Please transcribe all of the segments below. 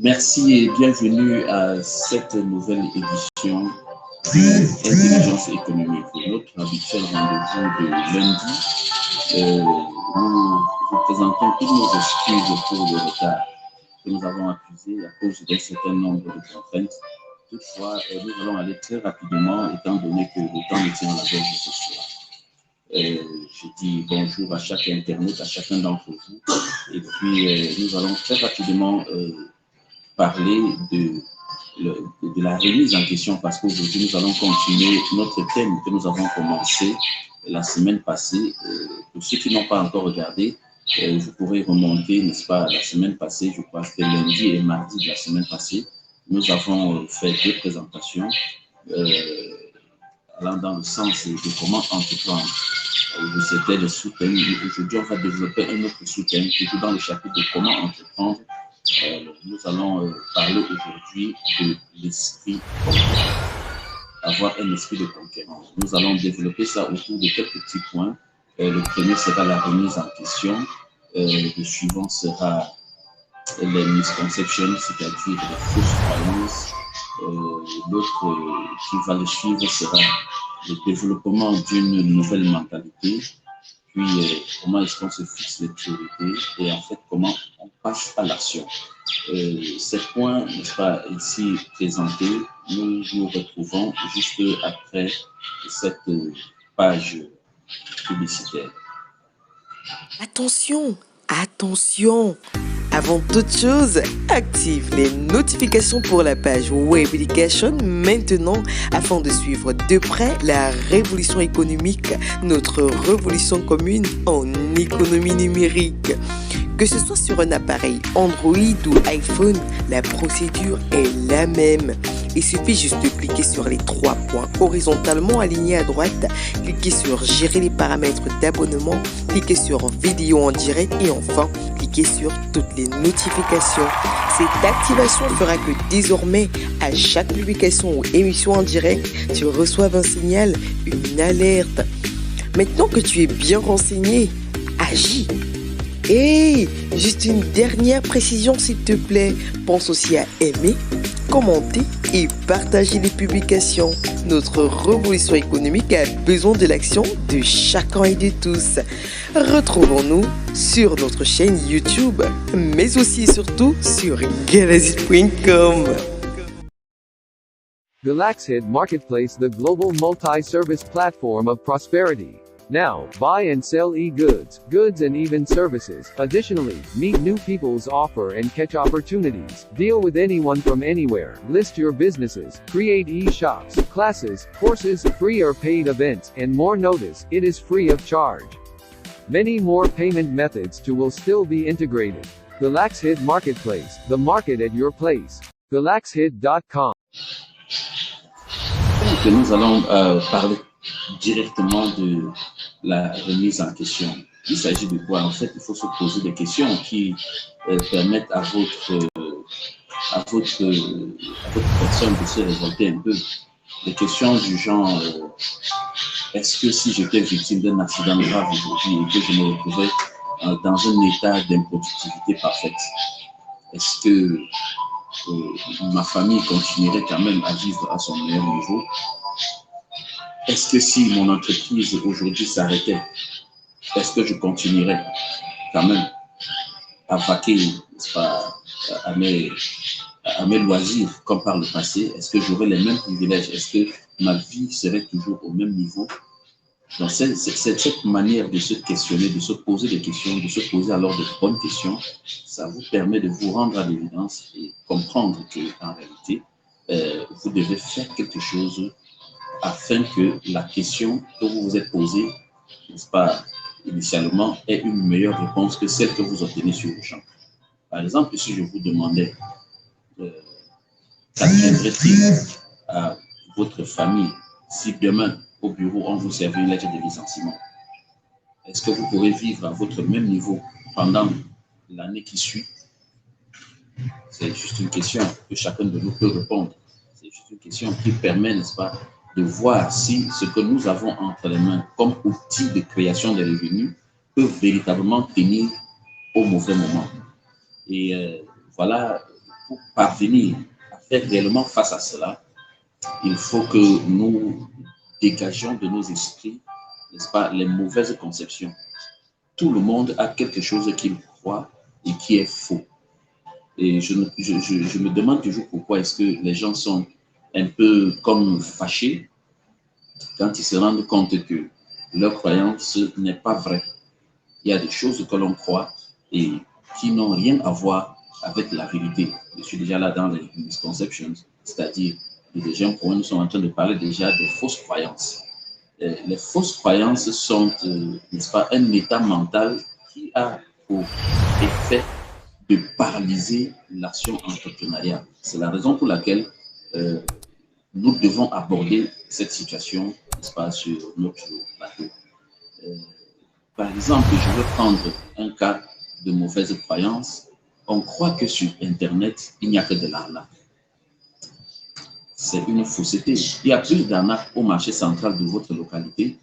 Merci et bienvenue à cette nouvelle édition de Intelligence économique. Notre habituel rendez-vous de lundi, nous vous présentons toutes nos excuses pour le retard que nous avons accusé à cause d'un certain nombre de contraintes. Toutefois, nous allons aller très rapidement étant donné que le temps nous tient à la gorge ce soir. Je dis bonjour à chaque internaute, à chacun d'entre vous. Et puis, nous allons très rapidement parler de la remise en question parce qu'aujourd'hui, nous allons continuer notre thème que nous avons commencé la semaine passée. Pour ceux qui n'ont pas encore regardé, vous pourrez remonter, n'est-ce pas, la semaine passée, je crois que c'était lundi et mardi de la semaine passée. Nous avons fait deux présentations allant dans le sens de comment entreprendre. C'était le sous-thème. Aujourd'hui, on va développer un autre sous-thème, toujours dans le chapitre de comment entreprendre. Nous allons parler aujourd'hui de l'esprit conquérant, avoir un esprit de conquérant. Nous allons développer ça autour de quelques petits points. Le premier sera la remise en question. Le suivant sera les misconceptions, c'est-à-dire les fausses croyances. L'autre qui va le suivre sera le développement d'une nouvelle mentalité. Puis, comment est-ce qu'on se fixe les priorités et en fait, comment on passe à l'action. Ces points, n'est-ce pas, ici présentés, nous nous retrouvons juste après cette page publicitaire. Attention, attention! Avant toute chose, active les notifications pour la page Web Education maintenant afin de suivre de près la révolution économique, notre révolution commune en économie numérique. Que ce soit sur un appareil Android ou iPhone, la procédure est la même. Il suffit juste de cliquer sur les trois points horizontalement alignés à droite, cliquer sur gérer les paramètres d'abonnement, cliquer sur vidéo en direct et enfin cliquer sur toutes les notifications. Cette activation fera que désormais, à chaque publication ou émission en direct, tu reçoives un signal, une alerte. Maintenant que tu es bien renseigné, agis. Et juste une dernière précision s'il te plaît, pense aussi à aimer, commenter et partager les publications. Notre révolution économique a besoin de l'action de chacun et de tous. Retrouvons-nous sur notre chaîne YouTube, mais aussi et surtout sur galazit.com. The Laxhead Marketplace, the global multi-service platform of prosperity. Now, buy and sell e-goods, goods and even services. Additionally, meet new people's offer and catch opportunities. Deal with anyone from anywhere. List your businesses. Create e-shops, classes, courses, free or paid events, and more. Notice, it is free of charge. Many more payment methods too will still be integrated. The Laxhead Marketplace, the market at your place. TheLaxhead.com. Que nous allons parler directement de la remise en question. Il s'agit de quoi? En fait, il faut se poser des questions qui permettent à votre personne de se révolter un peu. Des questions du genre est-ce que si j'étais victime d'un accident grave aujourd'hui et que je me retrouvais dans un état d'improductivité parfaite, est-ce que ma famille continuerait quand même à vivre à son meilleur niveau? Est-ce que si mon entreprise aujourd'hui s'arrêtait, est-ce que je continuerais quand même à vaquer, n'est-ce pas, à mes loisirs comme par le passé? Est-ce que j'aurais les mêmes privilèges? Est-ce que ma vie serait toujours au même niveau? Donc, c'est cette manière de se questionner, de se poser des questions, de se poser alors de bonnes questions. Ça vous permet de vous rendre à l'évidence et comprendre qu'en réalité, vous devez faire quelque chose afin que la question que vous vous êtes posée, n'est-ce pas, initialement, ait une meilleure réponse que celle que vous obtenez sur le champ. Par exemple, si je vous demandais, qu'adviendrait-il à votre famille si demain, au bureau, on vous servait une lettre de licenciement? Est-ce que vous pourrez vivre à votre même niveau pendant l'année qui suit? C'est juste une question que chacun de nous peut répondre. C'est juste une question qui permet, n'est-ce pas, de voir si ce que nous avons entre les mains comme outil de création de revenus peut véritablement tenir au mauvais moment. Et voilà pour parvenir à faire réellement face à cela, il faut que nous dégagions de nos esprits, n'est-ce pas, les mauvaises conceptions. Tout le monde a quelque chose qu'il croit et qui est faux. Et je me demande toujours pourquoi est-ce que les gens sont un peu comme fâchés quand ils se rendent compte que leur croyance n'est pas vraie. Il y a des choses que l'on croit et qui n'ont rien à voir avec la vérité. Je suis déjà là dans les misconceptions, c'est-à-dire que les gens pour nous sont en train de parler déjà des fausses croyances. Les fausses croyances sont, n'est-ce pas, un état mental qui a pour effet de paralyser l'action entrepreneuriale. C'est la raison pour laquelle nous devons aborder cette situation, n'est-ce pas, sur notre plateau. Par exemple, je veux prendre un cas de mauvaise croyance. On croit que sur Internet, il n'y a que de l'arnaque. C'est une fausseté. Il y a plus d'arnaque au marché central de votre localité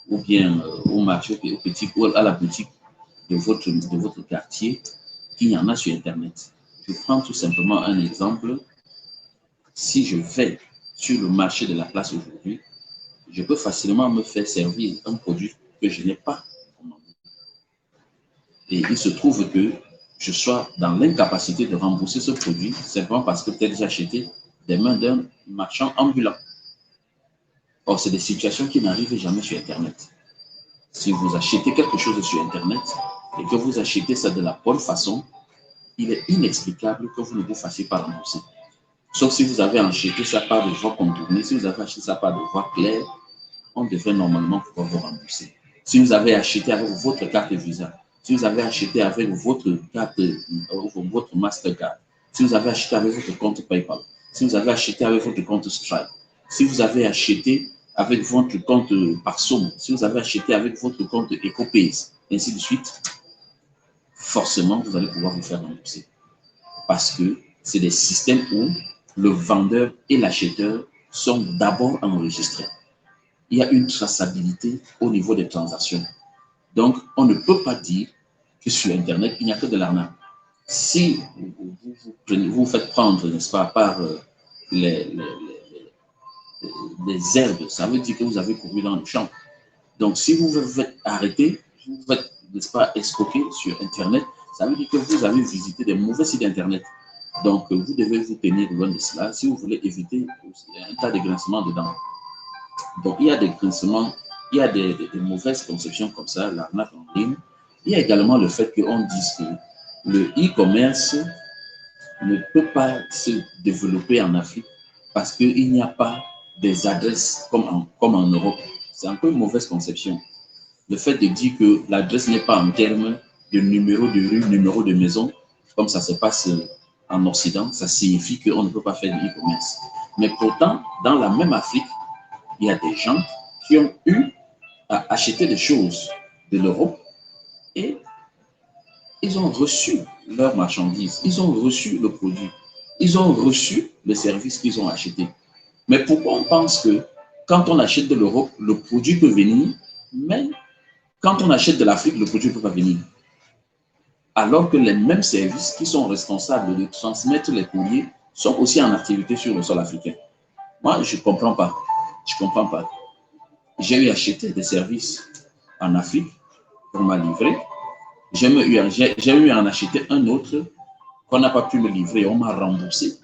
ou bien au marché, au petit, ou à la boutique de votre quartier qu'il y en a sur Internet. Je prends tout simplement un exemple. Si je vais sur le marché de la place aujourd'hui, je peux facilement me faire servir un produit que je n'ai pas commandé. Et il se trouve que je sois dans l'incapacité de rembourser ce produit simplement parce que peut-être j'ai acheté des mains d'un marchand ambulant. Or, c'est des situations qui n'arrivent jamais sur Internet. Si vous achetez quelque chose sur Internet et que vous achetez ça de la bonne façon, il est inexplicable que vous ne vous fassiez pas rembourser. Sauf si vous avez acheté ça par de voies contournées, si vous avez acheté ça par de voies claires, on devrait normalement pouvoir vous rembourser. Si vous avez acheté avec votre carte Visa, si vous avez acheté avec votre carte, votre Mastercard, si vous avez acheté avec votre compte PayPal, si vous avez acheté avec votre compte Stripe, si vous avez acheté avec votre compte Paxum, si vous avez acheté avec votre compte EcoPays, ainsi de suite, forcément, vous allez pouvoir vous faire rembourser. Parce que c'est des systèmes où le vendeur et l'acheteur sont d'abord enregistrés. Il y a une traçabilité au niveau des transactions. Donc, on ne peut pas dire que sur Internet, il n'y a que de l'arnaque. Si vous faites prendre, n'est-ce pas, par les herbes, ça veut dire que vous avez couru dans le champ. Donc, si vous vous faites arrêter, vous vous faites, n'est-ce pas, escroquer sur Internet, ça veut dire que vous avez visité des mauvais sites Internet. Donc, vous devez vous tenir loin de cela si vous voulez éviter un tas de grincements dedans. Donc, il y a des grincements, il y a des mauvaises conceptions comme ça, l'arnaque en ligne. Il y a également le fait qu'on dise que le e-commerce ne peut pas se développer en Afrique parce qu'il n'y a pas des adresses comme en Europe. C'est un peu une mauvaise conception. Le fait de dire que l'adresse n'est pas en termes de numéro de rue, numéro de maison, comme ça se passe en Occident, ça signifie qu'on ne peut pas faire du e-commerce. Mais pourtant, dans la même Afrique, il y a des gens qui ont eu à acheter des choses de l'Europe et ils ont reçu leurs marchandises, ils ont reçu le produit, ils ont reçu les services qu'ils ont achetés. Mais pourquoi on pense que quand on achète de l'Europe, le produit peut venir, mais quand on achète de l'Afrique, le produit ne peut pas venir? Alors que les mêmes services qui sont responsables de transmettre les courriers sont aussi en activité sur le sol africain. Moi, je ne comprends pas. Je ne comprends pas. J'ai eu acheté des services en Afrique, on m'a livré. J'ai eu à en acheter un autre qu'on n'a pas pu me livrer, on m'a remboursé.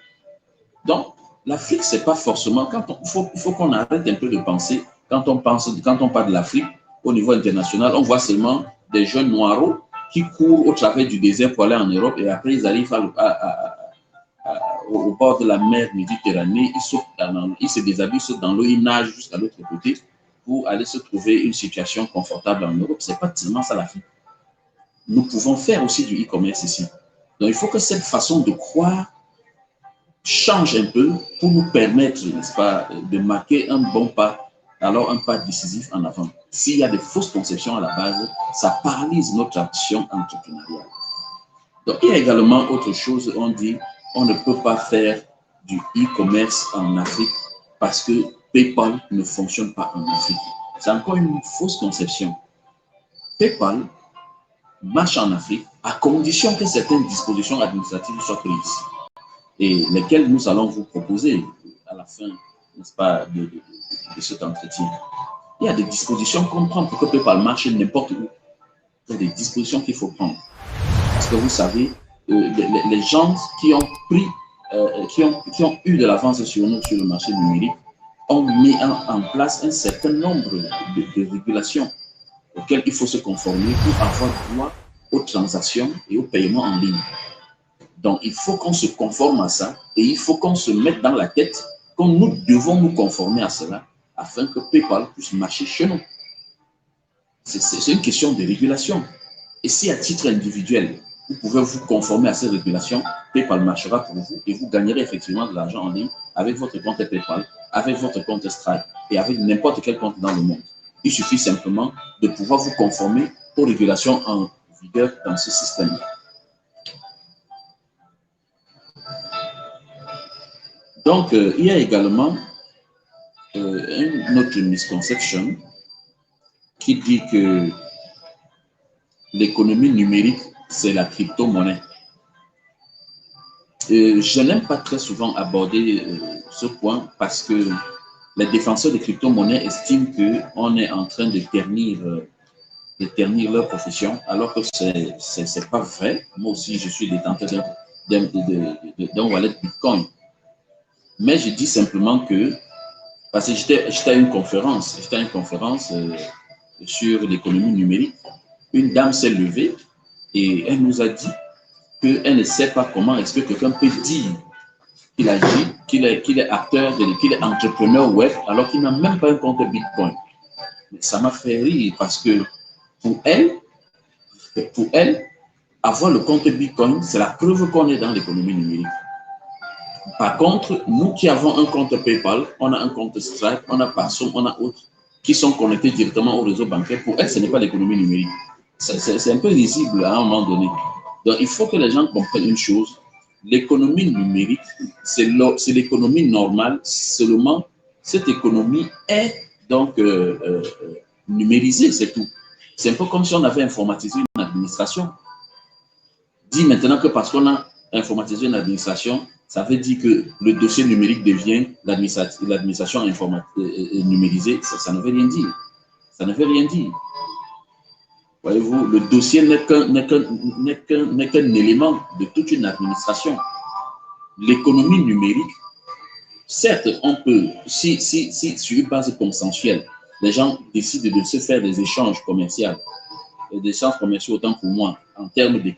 Donc, l'Afrique, ce n'est pas forcément... Il faut qu'on arrête un peu de penser. Quand on parle de l'Afrique, au niveau international, on voit seulement des jeunes noireaux qui courent au travers du désert pour aller en Europe et après ils arrivent au bord de la mer Méditerranée, ils se déshabillent, sautent dans l'eau, ils nagent jusqu'à l'autre côté pour aller se trouver une situation confortable en Europe. Ce n'est pas seulement ça l'Afrique. Nous pouvons faire aussi du e-commerce ici. Donc il faut que cette façon de croire change un peu pour nous permettre, n'est-ce pas, de marquer un bon pas, alors un pas décisif en avant. S'il y a des fausses conceptions à la base, ça paralyse notre action entrepreneuriale. Donc, il y a également autre chose, on dit, on ne peut pas faire du e-commerce en Afrique parce que PayPal ne fonctionne pas en Afrique. C'est encore une fausse conception. PayPal marche en Afrique à condition que certaines dispositions administratives soient prises. et lesquelles nous allons vous proposer à la fin, n'est-ce pas, de cet entretien. Il y a des dispositions qu'on prend pour que PayPal marche n'importe où. Il y a des dispositions qu'il faut prendre. Parce que vous savez, les gens qui ont pris, qui ont eu de l'avance sur nous sur le marché numérique ont mis en place un certain nombre de régulations auxquelles il faut se conformer pour avoir droit aux transactions et aux paiements en ligne. Donc, il faut qu'on se conforme à ça et il faut qu'on se mette dans la tête que nous devons nous conformer à cela afin que PayPal puisse marcher chez nous. C'est une question de régulation. Et si à titre individuel, vous pouvez vous conformer à ces régulations, PayPal marchera pour vous et vous gagnerez effectivement de l'argent en ligne avec votre compte PayPal, avec votre compte Stripe et avec n'importe quel compte dans le monde. Il suffit simplement de pouvoir vous conformer aux régulations en vigueur dans ce système-là. Donc, il y a également une autre misconception qui dit que l'économie numérique, c'est la crypto-monnaie. Je n'aime pas très souvent aborder ce point parce que les défenseurs de crypto-monnaie estiment qu'on est en train de ternir leur profession, alors que ce n'est pas vrai. Moi aussi, je suis détenteur d'un wallet Bitcoin. Mais je dis simplement que, parce que j'étais à une conférence sur l'économie numérique, une dame s'est levée et elle nous a dit qu'elle ne sait pas comment est-ce que quelqu'un peut dire qu'il agit, qu'il est acteur, qu'il est entrepreneur web, alors qu'il n'a même pas un compte Bitcoin. Mais ça m'a fait rire parce que pour elle, avoir le compte Bitcoin, c'est la preuve qu'on est dans l'économie numérique. Par contre, nous qui avons un compte PayPal, on a un compte Stripe, on a Paxful, on a autres qui sont connectés directement au réseau bancaire. Pour elle, ce n'est pas l'économie numérique. C'est un peu risible à un moment donné. Donc, il faut que les gens comprennent une chose. L'économie numérique, c'est l'économie normale. Seulement, cette économie est donc numérisée, c'est tout. C'est un peu comme si on avait informatisé une administration. Dit maintenant que parce qu'on a informatisé une administration, ça veut dire que le dossier numérique devient l'administration numérisée. Ça ne veut rien dire. Ça ne veut rien dire. Voyez-vous, le dossier n'est qu'un élément de toute une administration. L'économie numérique, certes, on peut, si sur une base consensuelle, les gens décident de se faire des échanges commerciaux, autant pour moi, en termes de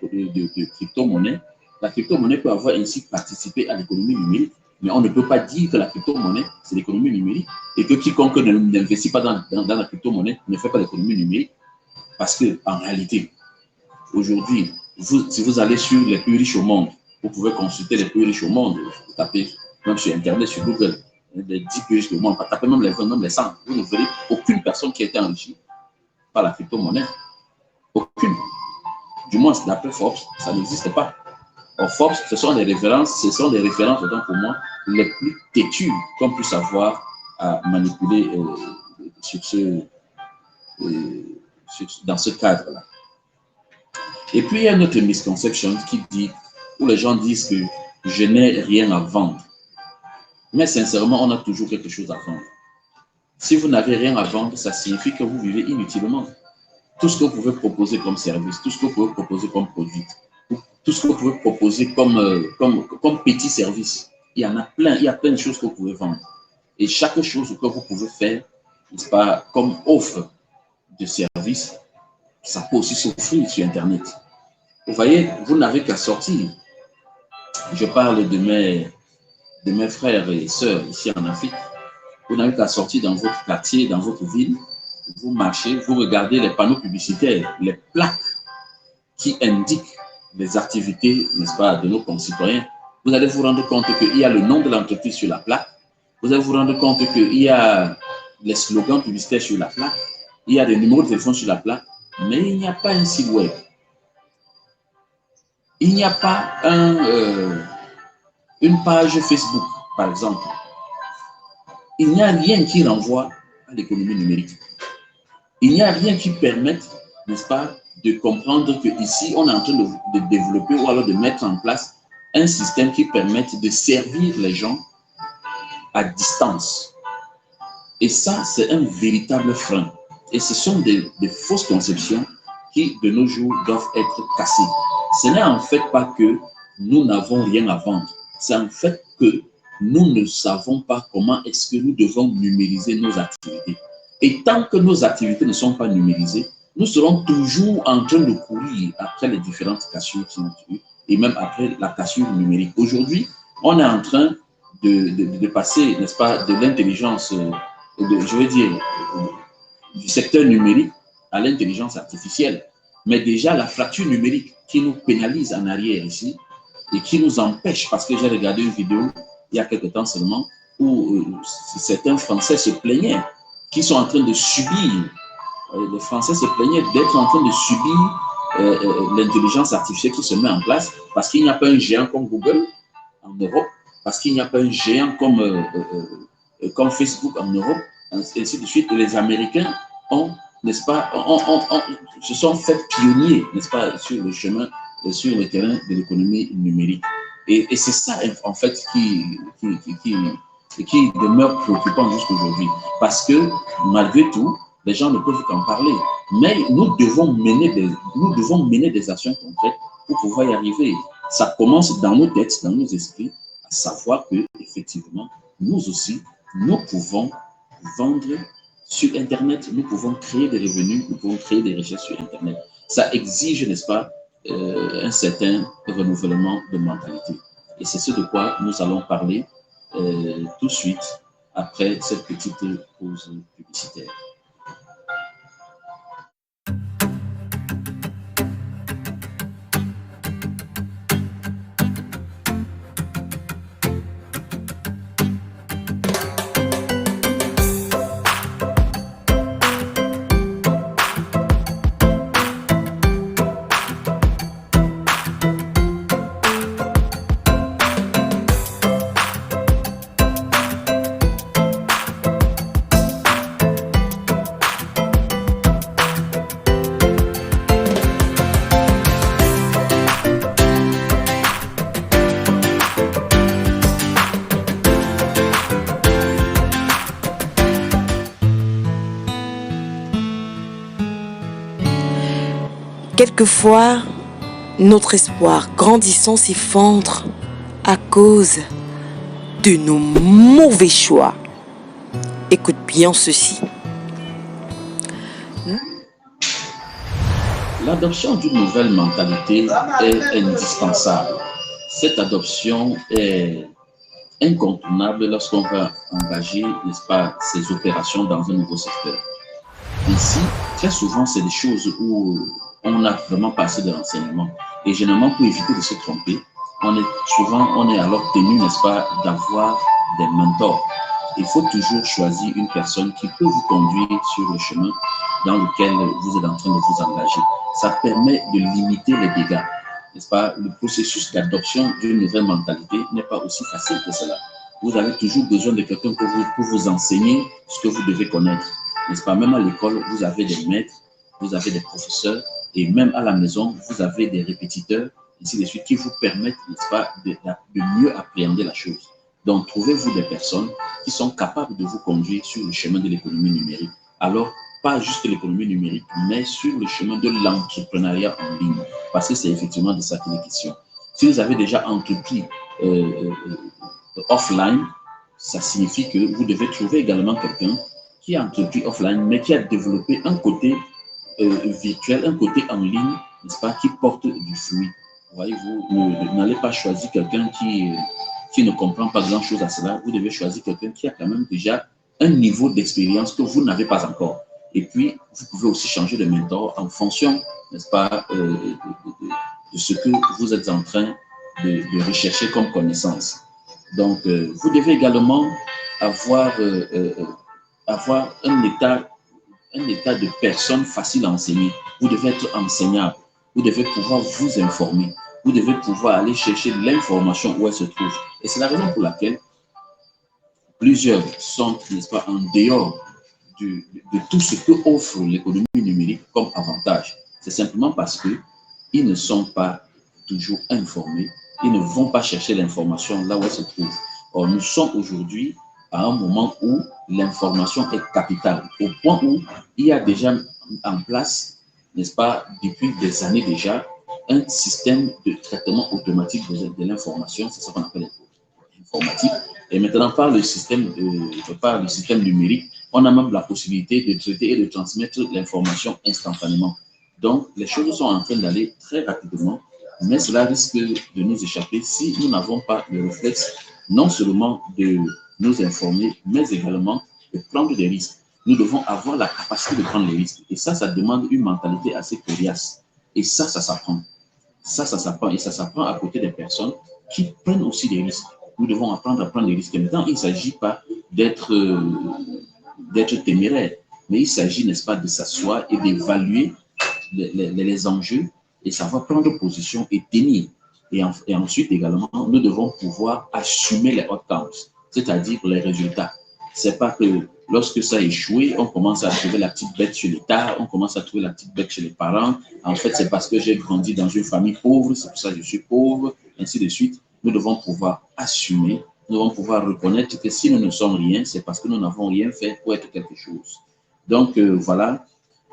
crypto-monnaie, la crypto-monnaie peut avoir ainsi participé à l'économie numérique, mais on ne peut pas dire que la crypto-monnaie, c'est l'économie numérique et que quiconque n'investit pas dans la crypto-monnaie ne fait pas l'économie numérique. Parce qu'en réalité, aujourd'hui, si vous allez sur les plus riches au monde, vous pouvez consulter les plus riches au monde, vous tapez même sur Internet, sur Google, les 10 plus riches au monde, tapez même les 20, même les 100, vous ne verrez aucune personne qui a été enrichie par la crypto-monnaie. Aucune. Du moins, d'après Forbes, ça n'existe pas. Or, Forbes, ce sont des références, autant pour moi, les plus têtues qu'on puisse avoir à manipuler dans ce cadre-là. Et puis, il y a une autre misconception qui dit, où les gens disent que je n'ai rien à vendre. Mais sincèrement, on a toujours quelque chose à vendre. Si vous n'avez rien à vendre, ça signifie que vous vivez inutilement. Tout ce que vous pouvez proposer comme service, tout ce que vous pouvez proposer comme produit, tout ce que vous pouvez proposer comme petit service, il y en a plein, il y a plein de choses que vous pouvez vendre. Et chaque chose que vous pouvez faire, n'est-ce pas, comme offre de service, ça peut aussi s'offrir sur Internet. Vous voyez, vous n'avez qu'à sortir. Je parle de mes frères et sœurs ici en Afrique. Vous n'avez qu'à sortir dans votre quartier, dans votre ville. Vous marchez, vous regardez les panneaux publicitaires, les plaques qui indiquent les activités, n'est-ce pas, de nos concitoyens. Vous allez vous rendre compte qu'il y a le nom de l'entreprise sur la plaque. Vous allez vous rendre compte qu'il y a les slogans publicitaires sur la plaque. Il y a des numéros de téléphone sur la plaque, mais il n'y a pas un site web. Il n'y a pas une page Facebook, par exemple. Il n'y a rien qui renvoie à l'économie numérique. Il n'y a rien qui permette, n'est-ce pas, de comprendre qu'ici, on est en train de développer ou alors de mettre en place un système qui permette de servir les gens à distance. Et ça, c'est un véritable frein. Et ce sont des fausses conceptions qui, de nos jours, doivent être cassées. Ce n'est en fait pas que nous n'avons rien à vendre. C'est en fait que nous ne savons pas comment est-ce que nous devons numériser nos activités. Et tant que nos activités ne sont pas numérisées, nous serons toujours en train de courir après les différentes cassures qui ont eu, et même après la cassure numérique. Aujourd'hui, on est en train de passer, n'est-ce pas, de l'intelligence, je veux dire, du secteur numérique à l'intelligence artificielle. Mais déjà, la fracture numérique qui nous pénalise en arrière ici et qui nous empêche, parce que j'ai regardé une vidéo il y a quelque temps seulement, où certains Français se plaignaient, qui sont en train de subir, les Français se plaignaient d'être en train de subir l'intelligence artificielle qui se met en place, parce qu'il n'y a pas un géant comme Google en Europe, parce qu'il n'y a pas un géant comme Facebook en Europe, ainsi de suite. Les Américains ont, n'est-ce pas, se sont fait pionniers, n'est-ce pas, sur le chemin, sur le terrain de l'économie numérique. Et c'est ça, en fait, qui demeure préoccupant jusqu'aujourd'hui. Parce que, malgré tout, les gens ne peuvent qu'en parler. Mais nous devons mener des actions concrètes pour pouvoir y arriver. Ça commence dans nos têtes, dans nos esprits, à savoir que, effectivement, nous aussi, nous pouvons vendre sur Internet, nous pouvons créer des revenus, nous pouvons créer des richesses sur Internet. Ça exige, n'est-ce pas, un certain renouvellement de mentalité. Et c'est ce de quoi nous allons parler tout de suite après cette petite pause publicitaire. Quelquefois, notre espoir grandissant s'effondre à cause de nos mauvais choix. Écoute bien ceci. L'adoption d'une nouvelle mentalité est indispensable. Cette adoption est incontournable lorsqu'on va engager, n'est-ce pas, ces opérations dans un nouveau secteur. Ici, très souvent, c'est des choses où on a vraiment passé de l'enseignement. Et généralement, pour éviter de se tromper, on est alors tenu, n'est-ce pas, d'avoir des mentors. Il faut toujours choisir une personne qui peut vous conduire sur le chemin dans lequel vous êtes en train de vous engager. Ça permet de limiter les dégâts, n'est-ce pas? Le processus d'adoption d'une nouvelle mentalité n'est pas aussi facile que cela. Vous avez toujours besoin de quelqu'un pour vous enseigner ce que vous devez connaître, n'est-ce pas? Même à l'école, vous avez des maîtres, vous avez des professeurs, et même à la maison, vous avez des répétiteurs, ainsi de suite, qui vous permettent, n'est-ce pas, de mieux appréhender la chose. Donc, trouvez-vous des personnes qui sont capables de vous conduire sur le chemin de l'économie numérique. Alors, pas juste l'économie numérique, mais sur le chemin de l'entrepreneuriat en ligne, parce que c'est effectivement de ça qu'il est question. Si vous avez déjà entrepris offline, ça signifie que vous devez trouver également quelqu'un qui a entrepris offline, mais qui a développé un côté virtuel, un côté en ligne, n'est-ce pas, qui porte du fruit. Voyez-vous, n'allez pas choisir quelqu'un qui ne comprend pas grand-chose à cela. Vous devez choisir quelqu'un qui a quand même déjà un niveau d'expérience que vous n'avez pas encore. Et puis, vous pouvez aussi changer de mentor en fonction, n'est-ce pas, de ce que vous êtes en train de rechercher comme connaissance. Donc, vous devez également avoir un état de personne facile à enseigner. Vous devez être enseignable. Vous devez pouvoir vous informer. Vous devez pouvoir aller chercher l'information où elle se trouve. Et c'est la raison pour laquelle plusieurs sont, n'est-ce pas, en dehors de tout ce que offre l'économie numérique comme avantage. C'est simplement parce qu'ils ne sont pas toujours informés Ils ne vont pas chercher l'information là où elle se trouve. Or, nous sommes aujourd'hui à un moment où l'information est capitale, au point où il y a déjà en place, n'est-ce pas, depuis des années déjà, un système de traitement automatique de l'information, c'est ce qu'on appelle l'informatique. Et maintenant, par le système numérique, on a même la possibilité de traiter et de transmettre l'information instantanément. Donc, les choses sont en train d'aller très rapidement, mais cela risque de nous échapper si nous n'avons pas le réflexe non seulement de nous informer, mais également de prendre des risques. Nous devons avoir la capacité de prendre les risques. Et ça demande une mentalité assez coriace. Et ça s'apprend. Ça s'apprend. Et ça s'apprend à côté des personnes qui prennent aussi des risques. Nous devons apprendre à prendre des risques. Maintenant, il ne s'agit pas d'être téméraire, mais il s'agit, n'est-ce pas, de s'asseoir et d'évaluer les enjeux et savoir prendre position et tenir. Et ensuite, également, nous devons pouvoir assumer les outcomes, c'est-à-dire les résultats. C'est pas que lorsque ça a échoué, on commence à trouver la petite bête chez l'État, on commence à trouver la petite bête chez les parents. En fait, c'est parce que j'ai grandi dans une famille pauvre, c'est pour ça que je suis pauvre, ainsi de suite. Nous devons pouvoir assumer, nous devons pouvoir reconnaître que si nous ne sommes rien, c'est parce que nous n'avons rien fait pour être quelque chose. Donc, voilà.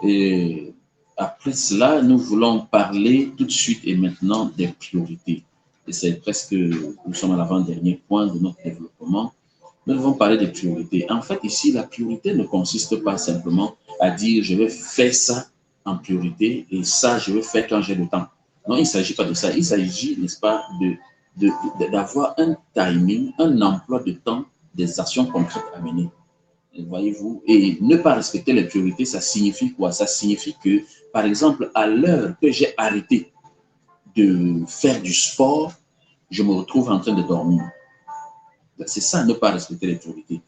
Et après cela, nous voulons parler tout de suite et maintenant des priorités. Et c'est presque, nous sommes à l'avant-dernier point de notre développement. Nous devons parler des priorités. En fait, ici, la priorité ne consiste pas simplement à dire je vais faire ça en priorité et ça, je vais faire quand j'ai le temps. Non, il ne s'agit pas de ça. Il s'agit, n'est-ce pas, d'avoir un timing, un emploi de temps des actions concrètes à mener. Voyez-vous, et ne pas respecter les priorités, ça signifie quoi? Ça signifie que, par exemple, à l'heure que j'ai arrêté de faire du sport, je me retrouve en train de dormir. C'est ça, ne pas respecter les priorités.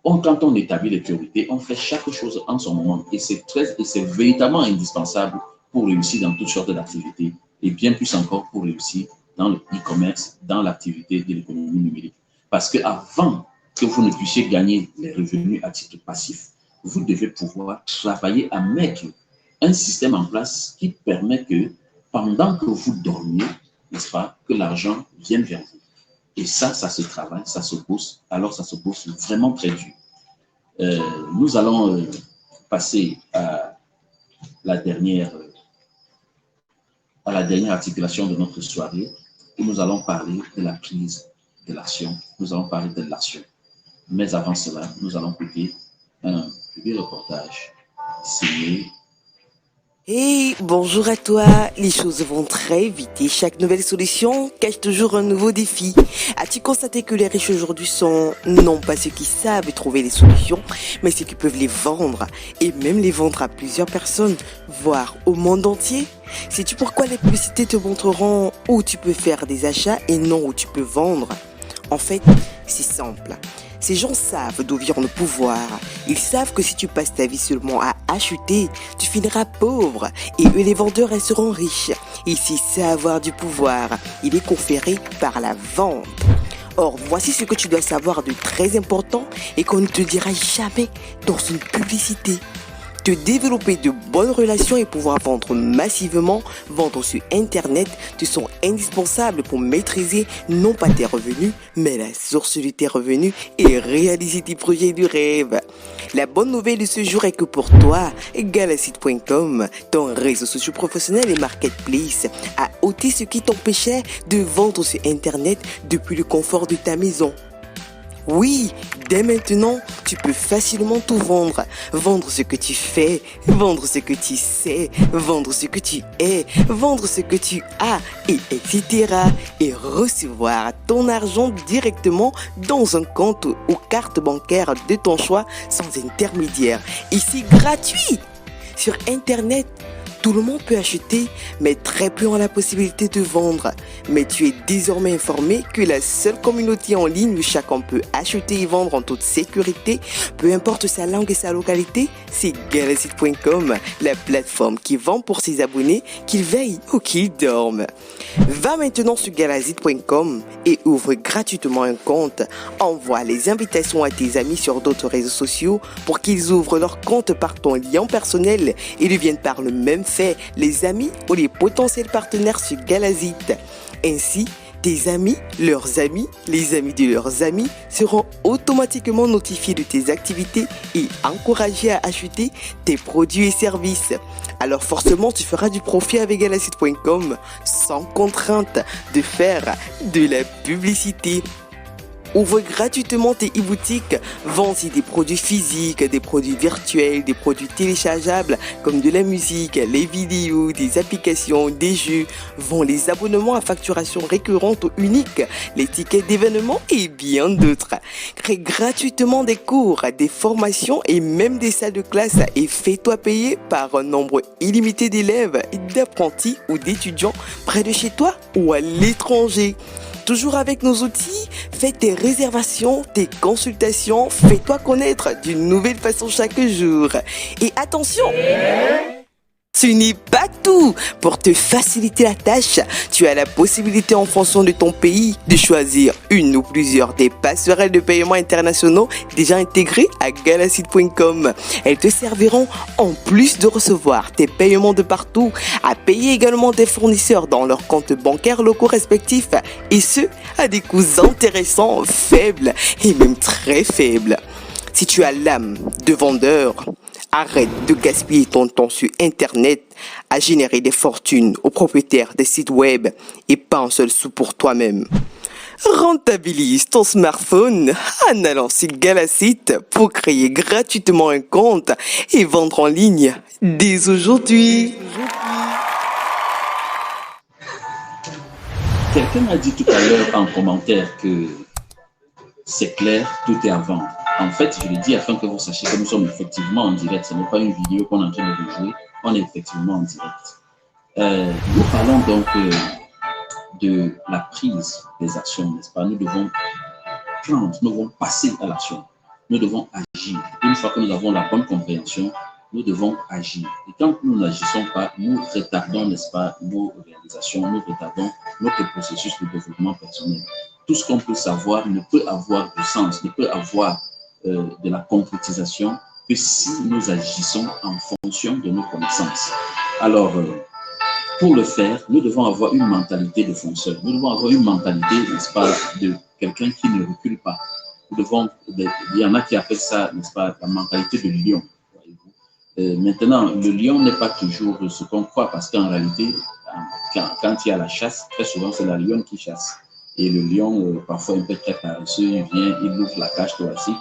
Quand on établit les priorités, on fait chaque chose en son moment. Et c'est véritablement indispensable pour réussir dans toutes sortes d'activités. Et bien plus encore pour réussir dans le e-commerce, dans l'activité de l'économie numérique. Parce qu'avant que vous ne puissiez gagner les revenus à titre passif, vous devez pouvoir travailler à mettre un système en place qui permet que pendant que vous dormiez, n'est-ce pas, que l'argent vienne vers vous. Et ça se travaille, ça se pousse, alors ça se pousse vraiment très dur. Nous allons passer à la dernière articulation de notre soirée, où nous allons parler de la prise de l'action. Nous allons parler de l'action. Mais avant cela, nous allons écouter un petit reportage signé. Hey, bonjour à toi. Les choses vont très vite et chaque nouvelle solution cache toujours un nouveau défi. As-tu constaté que les riches aujourd'hui sont non pas ceux qui savent trouver les solutions, mais ceux qui peuvent les vendre et même les vendre à plusieurs personnes, voire au monde entier? Sais-tu pourquoi les publicités te montreront où tu peux faire des achats et non où tu peux vendre? En fait, c'est simple. Ces gens savent d'où vient le pouvoir. Ils savent que si tu passes ta vie seulement à acheter, tu finiras pauvre et eux les vendeurs resteront riches. Et si c'est avoir du pouvoir, il est conféré par la vente. Or, voici ce que tu dois savoir de très important et qu'on ne te dira jamais dans une publicité. Te développer de bonnes relations et pouvoir vendre massivement, vendre sur Internet, te sont indispensables pour maîtriser non pas tes revenus, mais la source de tes revenus et réaliser tes projets du rêve. La bonne nouvelle de ce jour est que pour toi, Galacite.com, ton réseau socio-professionnel et marketplace, a ôté ce qui t'empêchait de vendre sur Internet depuis le confort de ta maison. Oui, dès maintenant, tu peux facilement tout vendre. Vendre ce que tu fais, vendre ce que tu sais, vendre ce que tu es, vendre ce que tu as, et etc. Et recevoir ton argent directement dans un compte ou carte bancaire de ton choix sans intermédiaire. Et c'est gratuit. Sur Internet, tout le monde peut acheter, mais très peu ont la possibilité de vendre. Mais tu es désormais informé que la seule communauté en ligne où chacun peut acheter et vendre en toute sécurité, peu importe sa langue et sa localité, c'est Galacite.com, la plateforme qui vend pour ses abonnés, qu'ils veillent ou qu'ils dorment. Va maintenant sur Galacite.com et ouvre gratuitement un compte. Envoie les invitations à tes amis sur d'autres réseaux sociaux pour qu'ils ouvrent leur compte par ton lien personnel et deviennent par le même fait les amis ou les potentiels partenaires sur Galacite. Ainsi, Tes amis, leurs amis, les amis de leurs amis seront automatiquement notifiés de tes activités et encouragés à acheter tes produits et services. Alors forcément, tu feras du profit avec galasite.com sans contrainte de faire de la publicité. Ouvre gratuitement tes e-boutiques, vends-y des produits physiques, des produits virtuels, des produits téléchargeables comme de la musique, les vidéos, des applications, des jeux, vends les abonnements à facturation récurrente ou unique, les tickets d'événements et bien d'autres. Crée gratuitement des cours, des formations et même des salles de classe et fais-toi payer par un nombre illimité d'élèves, d'apprentis ou d'étudiants près de chez toi ou à l'étranger. Toujours avec nos outils, fais tes réservations, tes consultations, fais-toi connaître d'une nouvelle façon chaque jour. Et attention, ce n'est pas tout. Pour te faciliter la tâche, tu as la possibilité en fonction de ton pays de choisir une ou plusieurs des passerelles de paiement internationaux déjà intégrées à galasite.com. Elles te serviront, en plus de recevoir tes paiements de partout, à payer également tes fournisseurs dans leurs comptes bancaires locaux respectifs et ce, à des coûts intéressants, faibles et même très faibles. Si tu as l'âme de vendeur, arrête de gaspiller ton temps sur Internet à générer des fortunes aux propriétaires des sites web et pas un seul sou pour toi-même. Rentabilise ton smartphone en allant sur Galasite pour créer gratuitement un compte et vendre en ligne dès aujourd'hui. Quelqu'un a dit tout à l'heure en commentaire que c'est clair, tout est à vendre. En fait, je le dis afin que vous sachiez que nous sommes effectivement en direct. Ce n'est pas une vidéo qu'on est en train de jouer. On est effectivement en direct. Nous parlons donc de la prise des actions, n'est-ce pas? Nous devons prendre, nous devons passer à l'action. Nous devons agir. Une fois que nous avons la bonne compréhension, nous devons agir. Et quand nous n'agissons pas, nous retardons, n'est-ce pas, nos réalisations, nous retardons notre processus de développement personnel. Tout ce qu'on peut savoir ne peut avoir du sens, ne peut avoir de la concrétisation que si nous agissons en fonction de nos connaissances. Alors, pour le faire, nous devons avoir une mentalité de fonceur. Nous devons avoir une mentalité, n'est-ce pas, de quelqu'un qui ne recule pas. Il y en a qui appellent ça, n'est-ce pas, la mentalité de lion. Maintenant, le lion n'est pas toujours ce qu'on croit parce qu'en réalité, quand il y a la chasse, très souvent, c'est la lionne qui chasse. Et le lion, parfois un peu très paresseux, il vient, il ouvre la cage thoracique,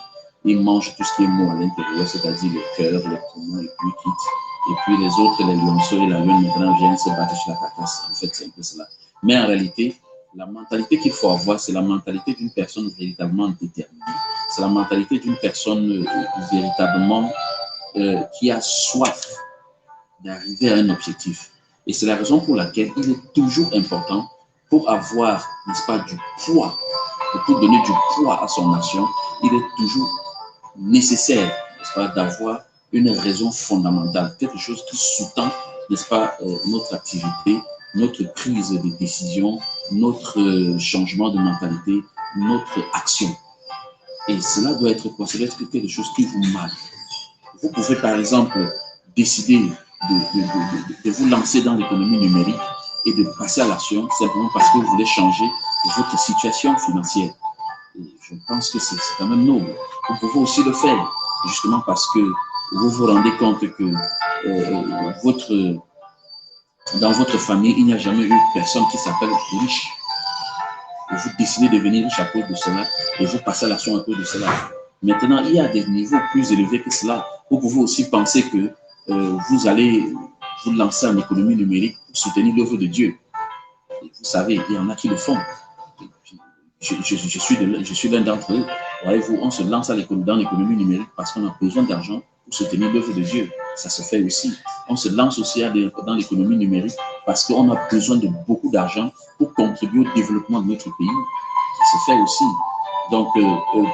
il mange tout ce qui est mou à l'intérieur, c'est-à-dire le cœur, les poumons, et puis il quitte. Et puis les autres, les lionceaux et la lionne maintenant viennent se battre sur la carcasse. En fait, c'est un peu cela. Mais en réalité, la mentalité qu'il faut avoir, c'est la mentalité d'une personne véritablement déterminée. C'est la mentalité d'une personne véritablement qui a soif d'arriver à un objectif. Et c'est la raison pour laquelle il est toujours important pour avoir, n'est-ce pas, du poids, pour donner du poids à son action, il est toujours nécessaire, n'est-ce pas, d'avoir une raison fondamentale, quelque chose qui sous-tend, n'est-ce pas, notre activité, notre prise de décision, notre changement de mentalité, notre action. Et cela doit être considéré comme quelque chose qui vous marque. Vous pouvez par exemple décider de vous lancer dans l'économie numérique et de passer à l'action simplement parce que vous voulez changer votre situation financière. Et je pense que c'est quand même noble. Vous pouvez aussi le faire justement parce que vous vous rendez compte que dans votre famille, il n'y a jamais eu personne qui s'appelle riche. Et vous décidez de devenir riche à cause de cela et vous passez à l'action à cause de cela. Maintenant, il y a des niveaux plus élevés que cela. Vous pouvez aussi penser que vous allez vous lancer en économie numérique pour soutenir l'œuvre de Dieu. Et vous savez, il y en a qui le font. Je suis l'un d'entre eux. Voyez-vous, on se lance dans l'économie numérique parce qu'on a besoin d'argent pour soutenir l'œuvre de Dieu. Ça se fait aussi. On se lance aussi dans l'économie numérique parce qu'on a besoin de beaucoup d'argent pour contribuer au développement de notre pays. Ça se fait aussi. Donc,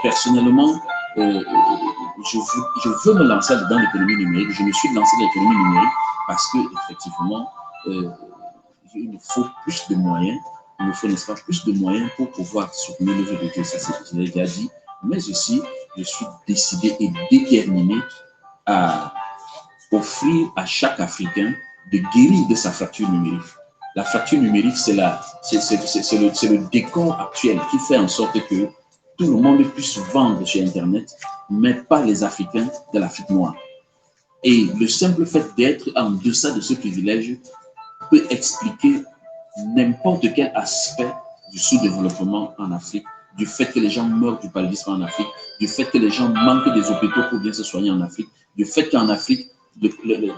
personnellement, je veux me lancer dans l'économie numérique. Je me suis lancé dans l'économie numérique parce que effectivement, il nous faut plus de moyens. Il nous faut, n'est-ce pas, plus de moyens pour pouvoir soutenir l'œuvre de Dieu. Ça, je l'ai déjà dit. Mais aussi, je suis décidé et déterminé à offrir à chaque Africain de guérir de sa fracture numérique. La fracture numérique, c'est le décor actuel qui fait en sorte que tout le monde puisse vendre sur Internet, mais pas les Africains de l'Afrique noire. Et le simple fait d'être en deçà de ce privilège peut expliquer n'importe quel aspect du sous-développement en Afrique, du fait que les gens meurent du paludisme en Afrique, du fait que les gens manquent des hôpitaux pour bien se soigner en Afrique, du fait qu'en Afrique,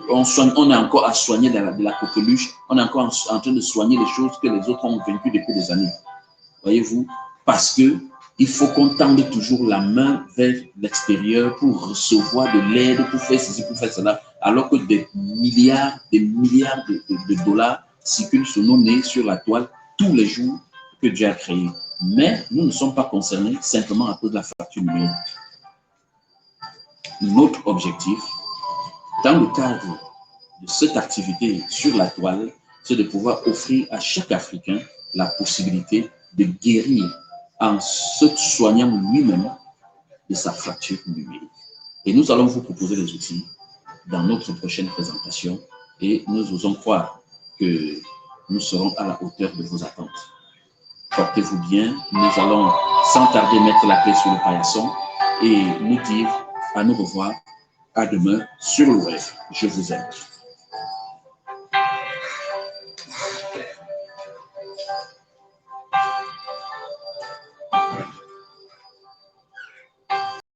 on est encore à soigner de la coqueluche, on est encore en train de soigner les choses que les autres ont vaincues depuis des années. Voyez-vous? Parce que il faut qu'on tende toujours la main vers l'extérieur pour recevoir de l'aide, pour faire ceci, pour faire cela, alors que des milliards de dollars circulent sur nos nez, sur la toile, tous les jours que Dieu a créé. Mais nous ne sommes pas concernés simplement à cause de la fracture numérique. Notre objectif, dans le cadre de cette activité sur la toile, c'est de pouvoir offrir à chaque Africain la possibilité de guérir en se soignant lui-même de sa fracture numérique. Et nous allons vous proposer des outils dans notre prochaine présentation et nous osons croire que nous serons à la hauteur de vos attentes. Portez-vous bien, nous allons sans tarder mettre la clé sur le paillasson et nous dire à nous revoir, à demain sur le web. Je vous aime.